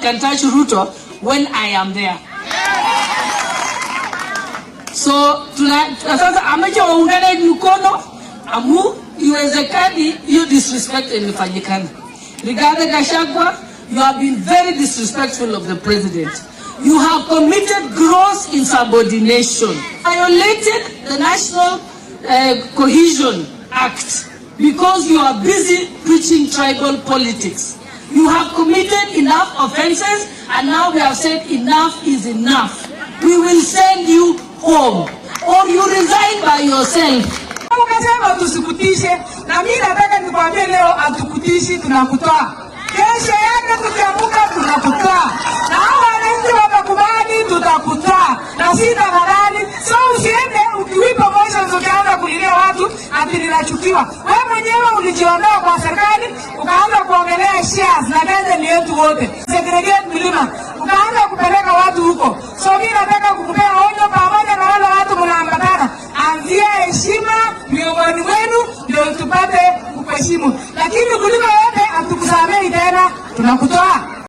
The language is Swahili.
can touch Ruto when I am there. So sasa amecha waungane mkono amu iwezekani hiyo disrespect ilifanyikana. Rigathi Gachagua, you have been very disrespectful of the president. You have committed gross insubordination, violated the National Cohesion Act because you are busy preaching tribal politics. You have committed enough offenses, and now we have said enough is enough. We will send you home, or you resign by yourself. Ukasema tusikutishe, na mimi nataka nikwambie leo atukutishi, tunakutoa. Kesho yake tukiamuka tunakutoa. Na wananchi watakubali tutakutoa. Na sita halali. So usiende ukiwipa motion ukianza kulilia watu ati ninachukiwa. Wewe mwenyewe ulijiondoa kwa serikali, ukaanza kuongelea shares na Kenya ni yetu wote. Segregate milima. Ukaanza kupeleka watu huko. So mimi nataka kukupea onyo pamoja na wale watu mnaambatana. Anzia heshima miongoni mwenu ndio tupate kuheshimu. Lakini kuliko yote hatukusamei tena, tunakutoa.